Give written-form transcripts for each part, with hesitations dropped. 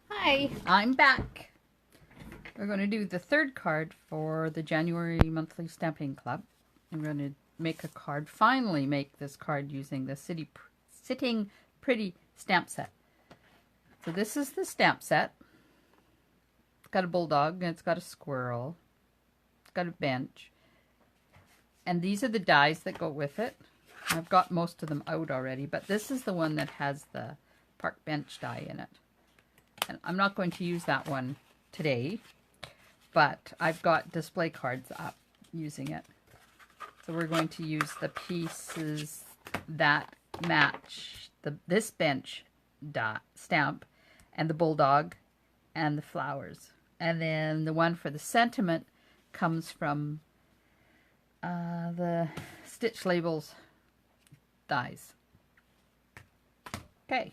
Hi, I'm back. We're going to do the third card for the January monthly stamping club. I'm going to make a card, finally make this card using the Sitting Pretty stamp set. So this is the stamp set. It's got a bulldog and it's got a squirrel. It's got a bench. And these are the dies that go with it. I've got most of them out already, but this is the one that has the park bench die in it. And I'm not going to use that one today, but I've got display cards up using it. So we're going to use the pieces that match this bench stamp and the bulldog and the flowers. And then the one for the sentiment comes from the Stitch Labels dies. Okay.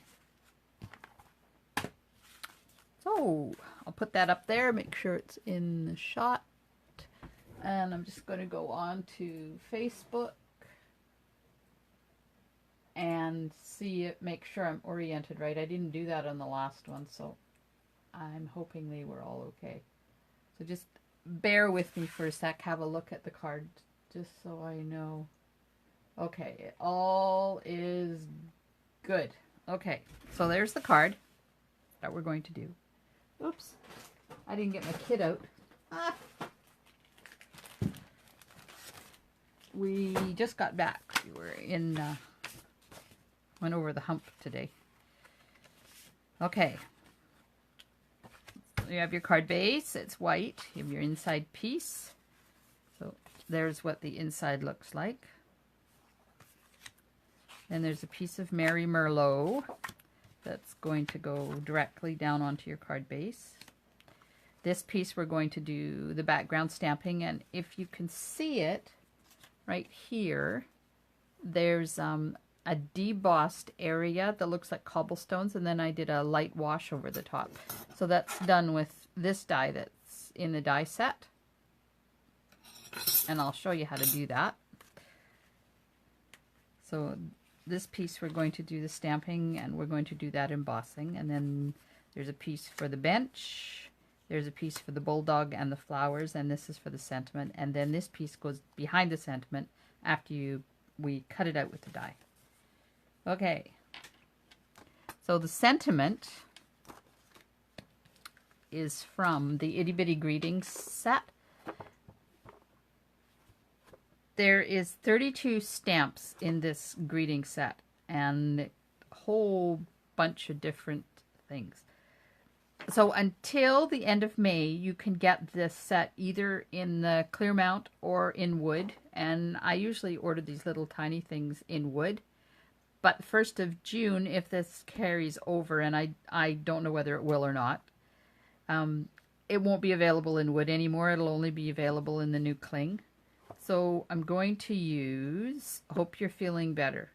So I'll put that up there, make sure it's in the shot. And I'm just going to go on to Facebook and see it, make sure I'm oriented right. I didn't do that on the last one, so I'm hoping they were all okay. So just bear with me for a sec, have a look at the card, just so I know. Okay, it all is good. Okay, so there's the card that we're going to do. Oops, I didn't get my kit out. Ah. We just got back. We were in, went over the hump today. Okay. You have your card base. It's white. You have your inside piece. So there's what the inside looks like. And there's a piece of Merry Merlot that's going to go directly down onto your card base. This piece we're going to do the background stamping, and if you can see it right here, there's a debossed area that looks like cobblestones, and then I did a light wash over the top. So that's done with this die that's in the die set, and I'll show you how to do that. So this piece we're going to do the stamping, and we're going to do that embossing, and then there's a piece for the bench, there's a piece for the bulldog and the flowers, and this is for the sentiment, and then this piece goes behind the sentiment after we cut it out with the die. Okay, so the sentiment is from the Itty Bitty Greetings set. There is 32 stamps in this greeting set, and a whole bunch of different things. So until the end of May, you can get this set either in the Clearmount or in wood, and I usually order these little tiny things in wood. But 1st of June, if this carries over, and I don't know whether it will or not, it won't be available in wood anymore. It'll only be available in the new cling. So I'm going to use Hope You're Feeling Better.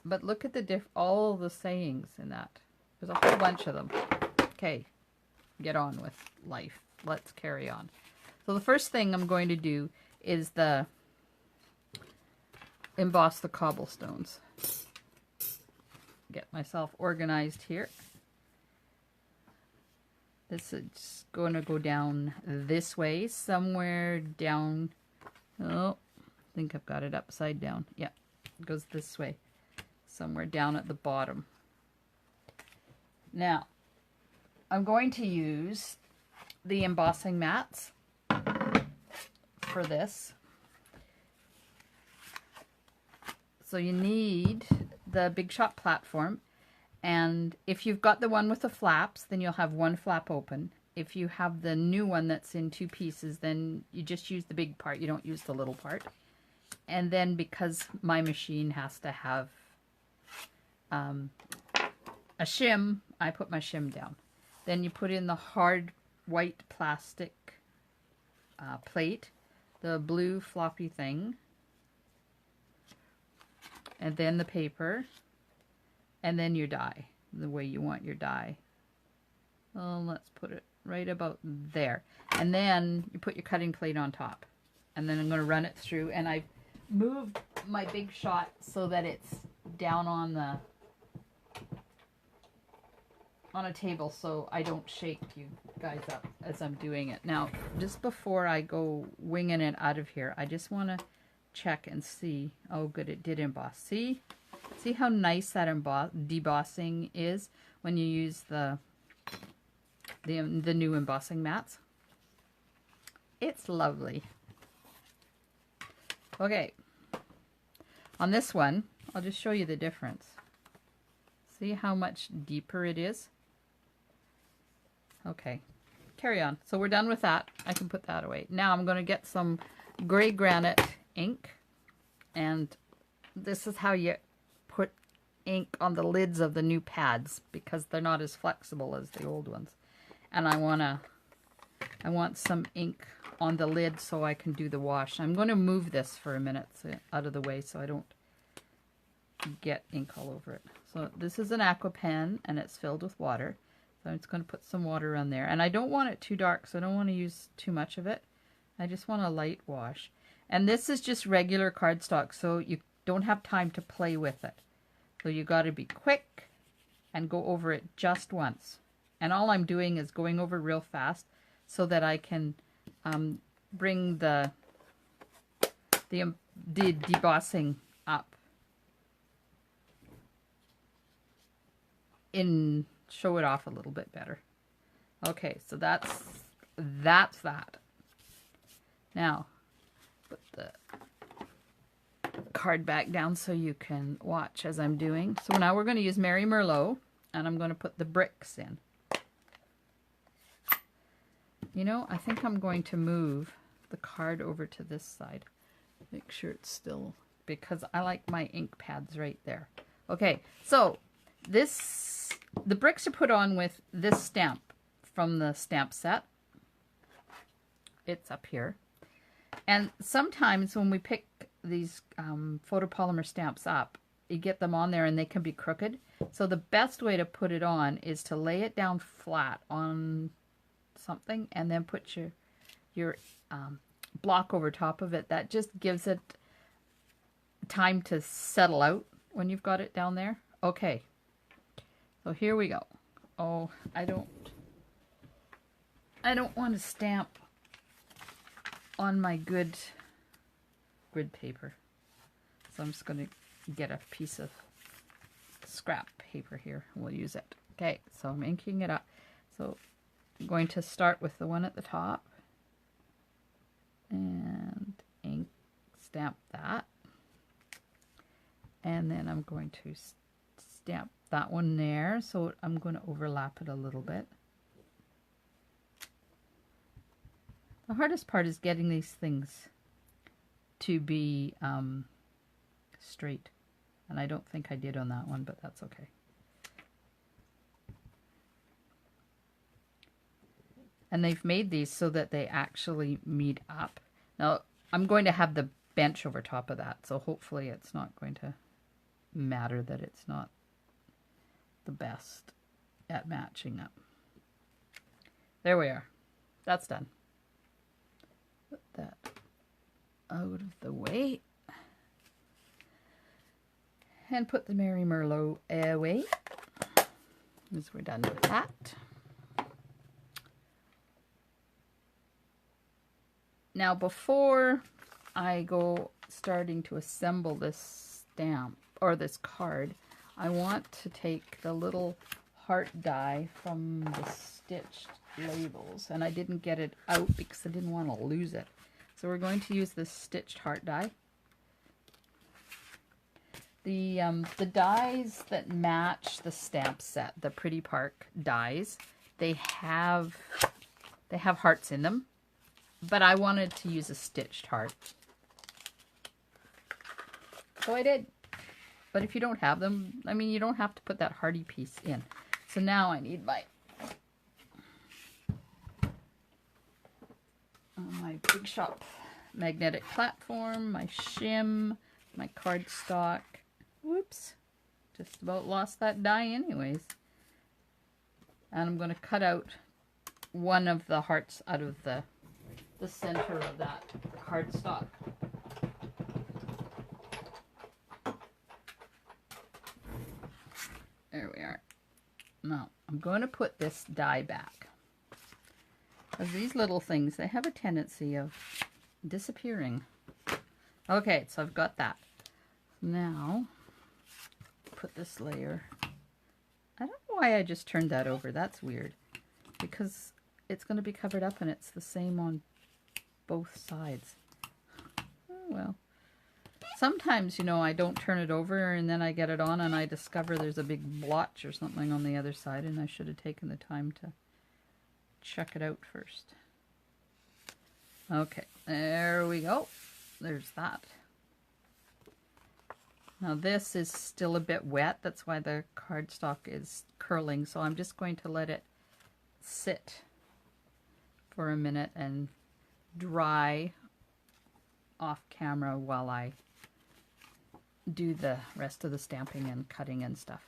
But look at all the sayings in that. There's a whole bunch of them. Okay, get on with life. Let's carry on. So the first thing I'm going to do is emboss the cobblestones. Get myself organized here. This is going to go down this way, somewhere down. Oh, I think I've got it upside down. Yeah, it goes this way, somewhere down at the bottom. Now, I'm going to use the embossing mats for this. So you need the Big Shot platform. And if you've got the one with the flaps, then you'll have one flap open. If you have the new one that's in 2 pieces, then you just use the big part. You don't use the little part. And then because my machine has to have a shim, I put my shim down. Then you put in the hard white plastic plate, the blue floppy thing, and then the paper. And then your die, the way you want your die. Oh, let's put it right about there. And then you put your cutting plate on top. And then I'm going to run it through. And I've moved my Big Shot so that it's down on the on a table so I don't shake you guys up as I'm doing it. Now, just before I go winging it out of here, I just want to check and see. Oh, good, it did emboss. See how nice that debossing is when you use the new embossing mats. It's lovely. Okay, on this one, I'll just show you the difference. See how much deeper it is? Okay, carry on. So we're done with that. I can put that away. Now I'm going to get some gray granite ink, and this is how you put ink on the lids of the new pads because they're not as flexible as the old ones. And I want some ink on the lid so I can do the wash. I'm going to move this for a minute out of the way so I don't get ink all over it. So this is an aqua pen and it's filled with water. So I'm just going to put some water on there. And I don't want it too dark, so I don't want to use too much of it. I just want a light wash. And this is just regular cardstock, so you don't have time to play with it. So you got to be quick and go over it just once. And all I'm doing is going over real fast so that I can bring the debossing up in, show it off a little bit better. Okay, so that's that. Now, put the card back down so you can watch as I'm doing. So now we're going to use Mary Merlot, and I'm going to put the bricks in. You know, I think I'm going to move the card over to this side. Make sure it's still, because I like my ink pads right there. Okay, so the bricks are put on with this stamp from the stamp set. It's up here. And sometimes when we pick these photopolymer stamps up, you get them on there and they can be crooked. So the best way to put it on is to lay it down flat on something and then put your block over top of it. That just gives it time to settle out when you've got it down there. Okay, so here we go. Oh, I don't want to stamp on my good grid paper, so I'm just going to get a piece of scrap paper here and we'll use it. Okay, so I'm inking it up. So I'm going to start with the one at the top and ink stamp that, and then I'm going to stamp that one there, so I'm going to overlap it a little bit. The hardest part is getting these things to be straight, and I don't think I did on that one, but that's okay. And they've made these so that they actually meet up. Now, I'm going to have the bench over top of that, so hopefully it's not going to matter that it's not the best at matching up. There we are. That's done. Put that out of the way. And put the Mary Merlot away, as we're done with that. Now, before I go starting to assemble this stamp, or this card, I want to take the little heart die from the stitched labels, and I didn't get it out because I didn't want to lose it. So we're going to use this stitched heart die. The dies that match the stamp set, the Pretty Park dies, they have hearts in them, but I wanted to use a stitched heart, so I did. But if you don't have them, I mean, you don't have to put that hearty piece in. So now I need my Big Shop magnetic platform, my shim, my cardstock. Whoops, just about lost that die anyways. And I'm going to cut out one of the hearts out of the center of that cardstock. There we are. Now, I'm going to put this die back. Because these little things, they have a tendency of disappearing. Okay, so I've got that. Now, put this layer. I don't know why I just turned that over. That's weird. Because it's going to be covered up and it's the same on both sides. Oh, well. Sometimes, you know, I don't turn it over and then I get it on and I discover there's a big blotch or something on the other side, and I should have taken the time to check it out first. Okay, there we go. There's that. Now this is still a bit wet. That's why the cardstock is curling. So I'm just going to let it sit for a minute and dry off camera while I do the rest of the stamping and cutting and stuff.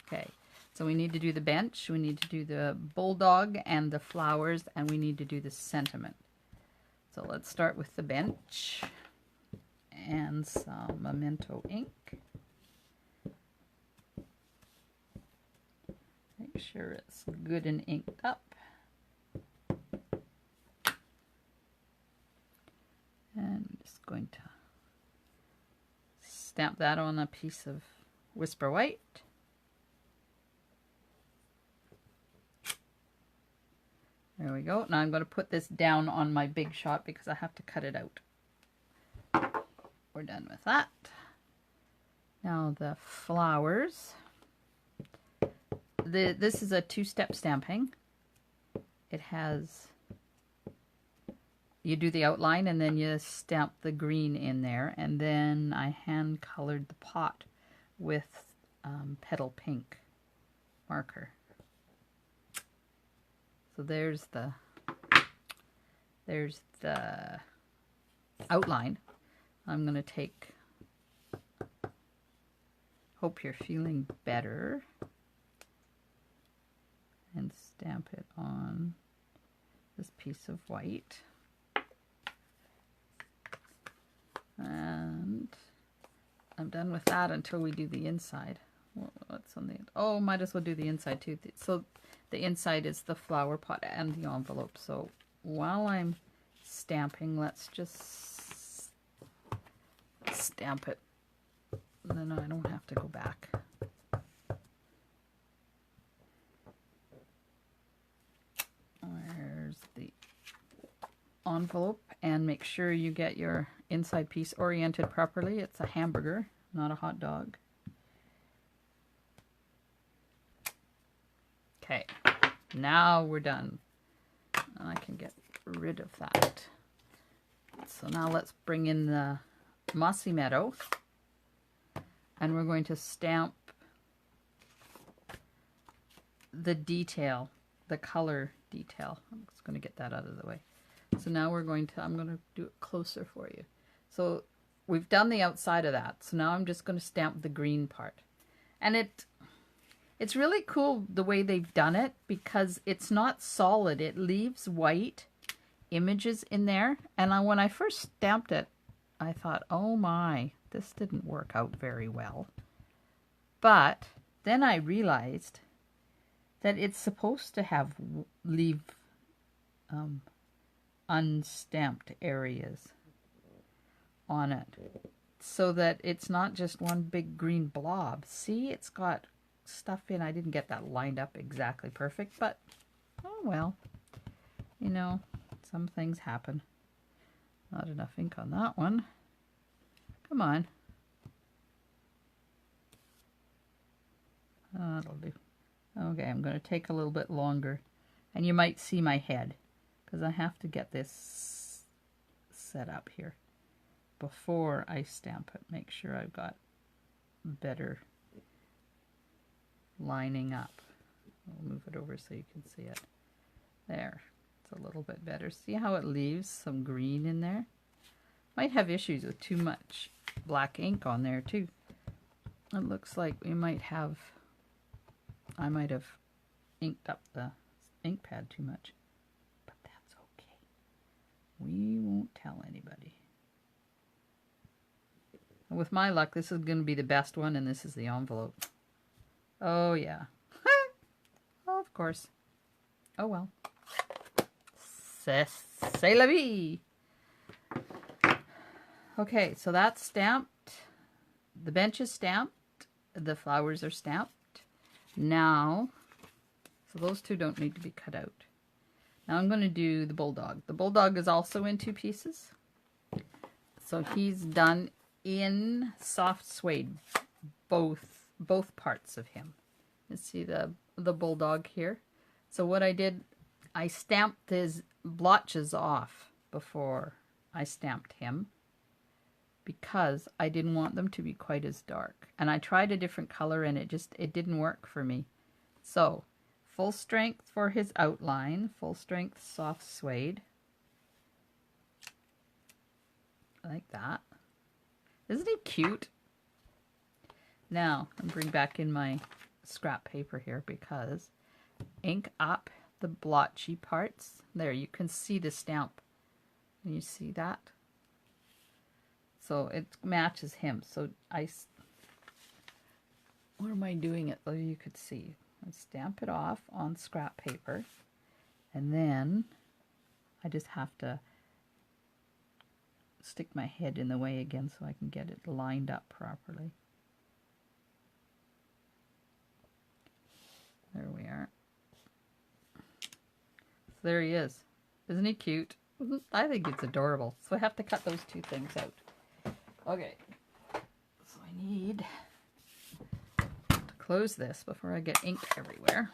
Okay, so we need to do the bench, we need to do the bulldog and the flowers, and we need to do the sentiment. So let's start with the bench and some Memento ink. Make sure it's good and inked up. And I'm just going to stamp that on a piece of Whisper White. There we go. Now I'm going to put this down on my Big Shot because I have to cut it out. We're done with that. Now the flowers. This is a two-step stamping. It has, you do the outline and then you stamp the green in there, and then I hand colored the pot with petal pink marker. So there's the outline. I'm going to take Hope You're Feeling Better and stamp it on this piece of white. And I'm done with that until we do the inside. What's on the, oh, might as well do the inside too. So the inside is the flower pot and the envelope. So while I'm stamping, let's just stamp it. And then I don't have to go back. There's the envelope, and make sure you get your inside piece oriented properly. It's a hamburger, not a hot dog. Okay, now we're done. And I can get rid of that. So now let's bring in the Mossy Meadow, and we're going to stamp the detail, the color detail. I'm just going to get that out of the way. So now we're going to, I'm going to do it closer for you. So we've done the outside of that. So now I'm just going to stamp the green part. And it's really cool the way they've done it, because it's not solid. It leaves white images in there. And when I first stamped it, I thought, oh my, this didn't work out very well. But then I realized that it's supposed to have leave unstamped areas on it, so that it's not just one big green blob. See, it's got stuff in. I didn't get that lined up exactly perfect, but oh well, you know, some things happen. Not enough ink on that one. Come on. That'll do. Okay, I'm going to take a little bit longer, and you might see my head because I have to get this set up here before I stamp it. Make sure I've got better lining up. I'll move it over so you can see it. There, it's a little bit better. See how it leaves some green in there? Might have issues with too much black ink on there too. It looks like we might have, I might have inked up the ink pad too much, but that's okay. We won't tell anybody. And with my luck, this is going to be the best one, and this is the envelope. Oh yeah. of course. Oh well. C'est la vie. Okay, so that's stamped. The bench is stamped. The flowers are stamped. Now, so those two don't need to be cut out. Now I'm going to do the bulldog. The bulldog is also in 2 pieces. So he's done in soft suede, both parts of him. You see the bulldog here. So what I did, I stamped his blotches off before I stamped him because I didn't want them to be quite as dark. And I tried a different color and it didn't work for me. So full strength for his outline, full strength soft suede. Like that. Isn't he cute? Now, I'll bring back in my scrap paper here because ink up the blotchy parts. There, you can see the stamp. Can you see that? So it matches him. So where am I doing it? So you could see. I stamp it off on scrap paper, and then I just have to stick my head in the way again so I can get it lined up properly. There we are. So there he is. Isn't he cute? I think it's adorable. So I have to cut those 2 things out. Okay. So I need to close this before I get ink everywhere.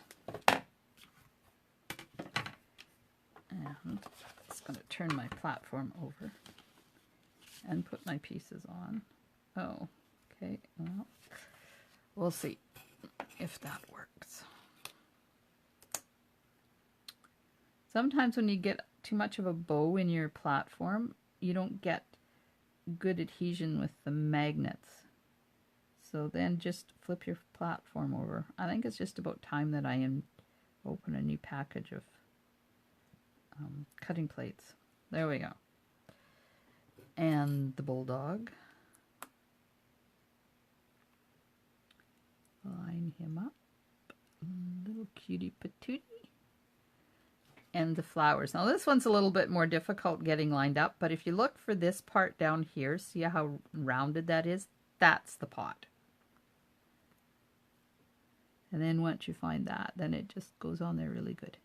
And I'm just going to turn my platform over and put my pieces on. Oh, okay. Well, we'll see if that works. Sometimes when you get too much of a bow in your platform, you don't get good adhesion with the magnets. So then just flip your platform over. I think it's just about time that I open a new package of cutting plates. There we go. And the bulldog. Line him up. Little cutie patootie. And the flowers. Now this one's a little bit more difficult getting lined up, but if you look for this part down here, see how rounded that is? That's the pot. And then once you find that, then it just goes on there really good.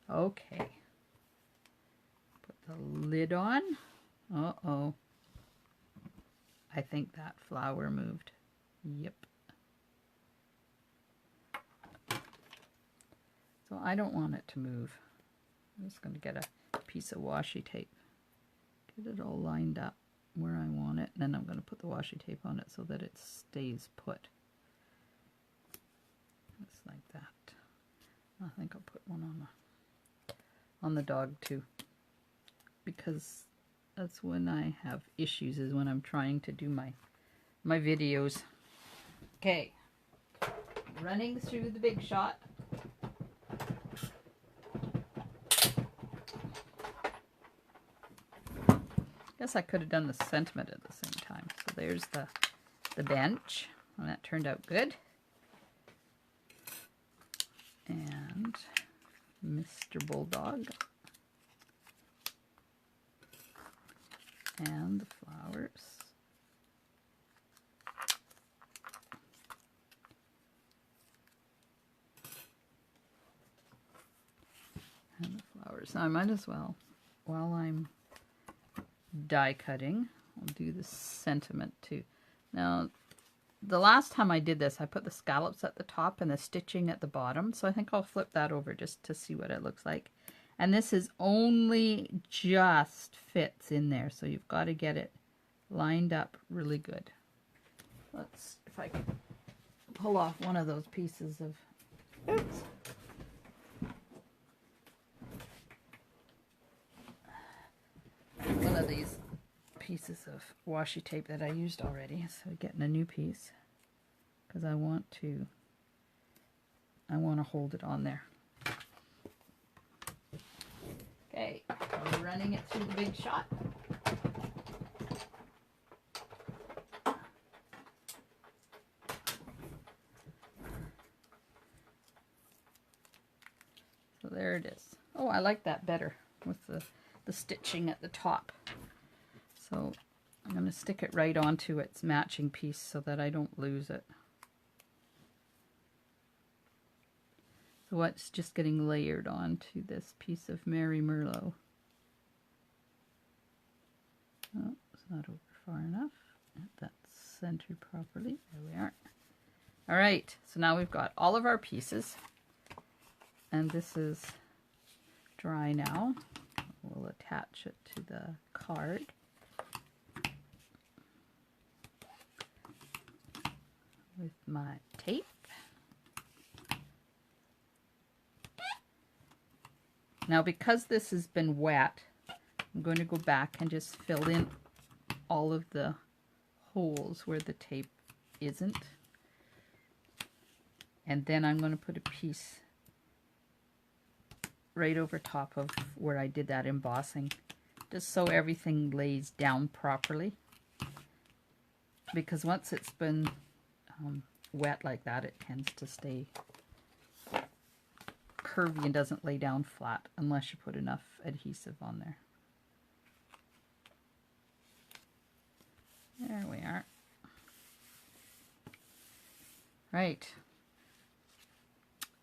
Okay. Put the lid on. Uh-oh. I think that flower moved. Yep. So I don't want it to move. I'm just going to get a piece of washi tape. Get it all lined up where I want it. And then I'm going to put the washi tape on it so that it stays put. Just like that. I think I'll put one on the dog too. Because that's when I have issues, is when I'm trying to do my videos. Okay. Running through the Big Shot. Guess I could have done the sentiment at the same time. So there's the bench, and that turned out good. And Mr. Bulldog. And the flowers. And the flowers. Now I might as well, while I'm die cutting, I'll do the sentiment too. Now, the last time I did this, I put the scallops at the top and the stitching at the bottom, so I think I'll flip that over just to see what it looks like. And this is only just fits in there, so you've got to get it lined up really good. Let's, if I can pull off one of those pieces of, oops. One of these pieces of washi tape that I used already, so getting a new piece because I want to hold it on there. Okay, we're running it through the Big Shot. So there it is. Oh, I like that better with the stitching at the top. So I'm going to stick it right onto its matching piece so that I don't lose it. So it's just getting layered onto this piece of Merry Merlot. Oh, it's not over far enough. That's centered properly. There we are. All right, so now we've got all of our pieces, and this is dry now. We'll attach it to the card. With my tape. Now, because this has been wet, I'm going to go back and just fill in all of the holes where the tape isn't. And then I'm going to put a piece right over top of where I did that embossing, just so everything lays down properly. Because once it's been wet like that, it tends to stay curvy and doesn't lay down flat unless you put enough adhesive on there. There we are. Right.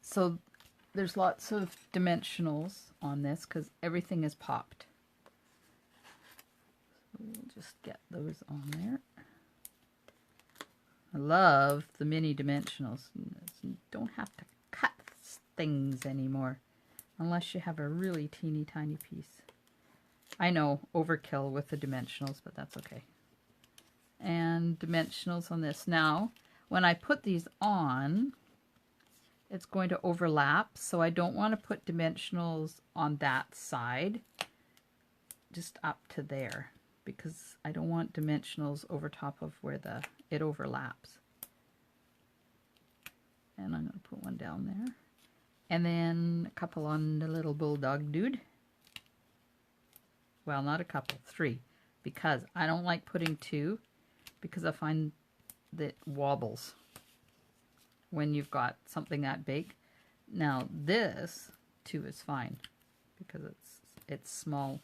So there's lots of dimensionals on this because everything is popped. So we'll just get those on there. I love the mini dimensionals. You don't have to cut things anymore unless you have a really teeny tiny piece. I know, overkill with the dimensionals, but that's okay. And dimensionals on this. Now, when I put these on, it's going to overlap, so I don't want to put dimensionals on that side, just up to there, because I don't want dimensionals over top of where it overlaps. And I'm going to put one down there. And then a couple on the little bulldog dude. Well, not a couple, 3. Because I don't like putting 2, because I find that wobbles when you've got something that big. Now this 2 is fine, because it's small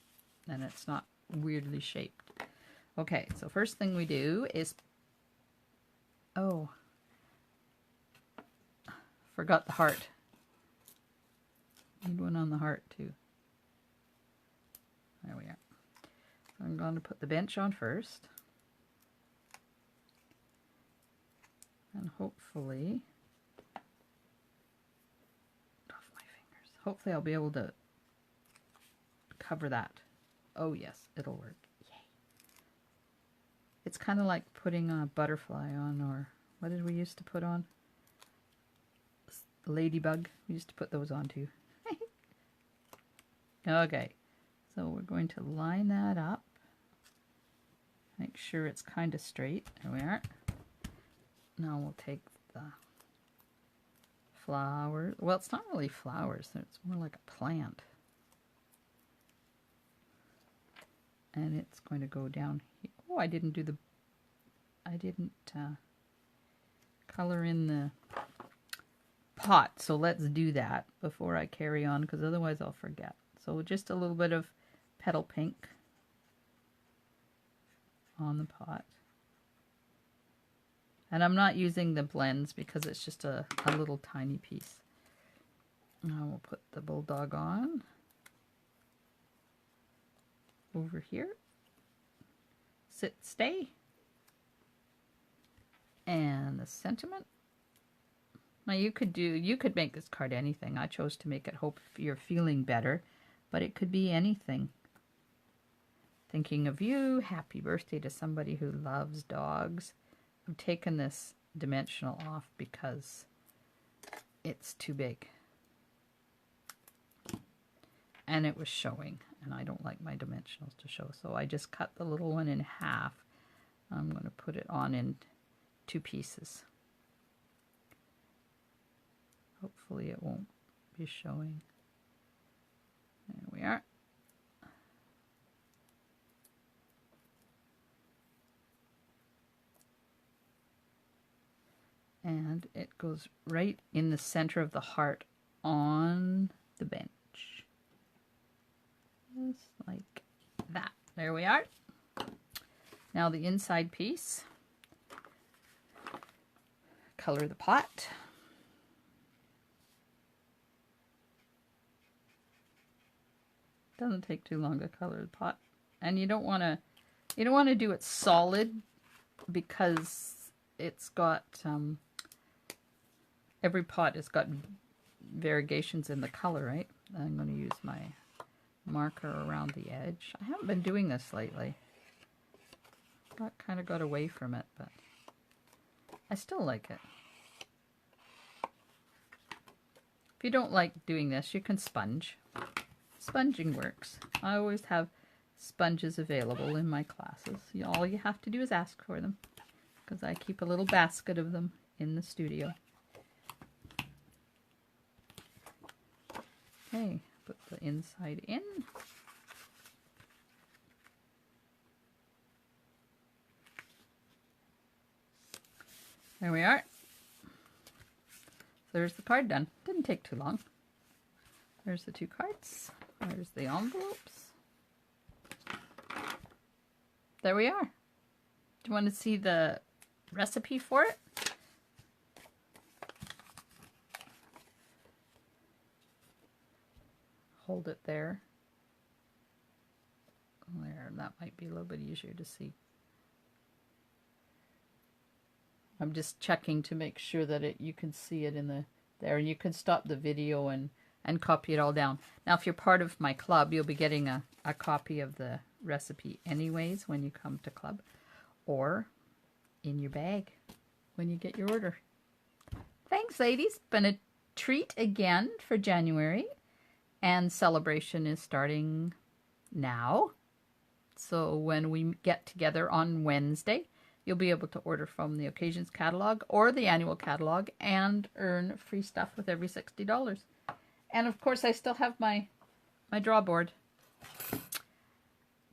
and it's not weirdly shaped. Okay, so first thing we do is, oh, forgot the heart. Need one on the heart too. There we are. So I'm going to put the bench on first. And hopefully, off my fingers. Hopefully I'll be able to cover that. Oh yes, it'll work. Yay. It's kind of like putting a butterfly on, or what did we used to put on? Ladybug. We used to put those on too. Okay, so we're going to line that up. Make sure it's kind of straight. There we are. Now we'll take the flowers. Well, it's not really flowers. It's more like a plant. And it's going to go down here. Oh, I didn't color in the pot. So let's do that before I carry on, because otherwise I'll forget. So just a little bit of petal pink on the pot. And I'm not using the blends because it's just a little tiny piece. Now we'll put the bulldog on over here. Sit, stay. And the sentiment. Now you could make this card anything. I chose to make it hope you're feeling better, but it could be anything. Thinking of you, happy birthday to somebody who loves dogs. I've taken this dimensional off because it's too big. And it was showing, and I don't like my dimensionals to show, so I just cut the little one in half. I'm going to put it on in 2 pieces. Hopefully it won't be showing. There we are. And it goes right in the center of the heart on the bench. Just like that. There we are. Now the inside piece. Color the pot. Doesn't take too long to color the pot. And you don't want to do it solid because it's got every pot has got variegations in the color, right? I'm going to use my marker around the edge. I haven't been doing this lately. Kind of got away from it, but I still like it. If you don't like doing this, you can sponge. Sponging works. I always have sponges available in my classes. All you have to do is ask for them, because I keep a little basket of them in the studio. Okay, put the inside in. There we are. So there's the card done. Didn't take too long. There's the two cards. There's the envelopes. There we are. Do you want to see the recipe for it? Hold it there. There, that might be a little bit easier to see. I'm just checking to make sure that you can see it in there. You can stop the video and copy it all down. Now, if you're part of my club, you'll be getting a copy of the recipe anyways when you come to club, or in your bag when you get your order. Thanks, ladies. Been a treat again for January, and celebration is starting now. So when we get together on Wednesday, you'll be able to order from the Occasions catalog or the annual catalog and earn free stuff with every $60. And of course, I still have my draw board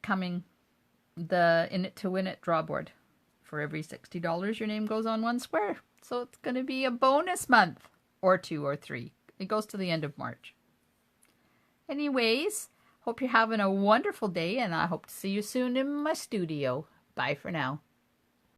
coming, the In It to Win It draw board. For every $60, your name goes on one square. So it's going to be a bonus month, or 2 or 3. It goes to the end of March. Anyways, hope you're having a wonderful day, and I hope to see you soon in my studio. Bye for now.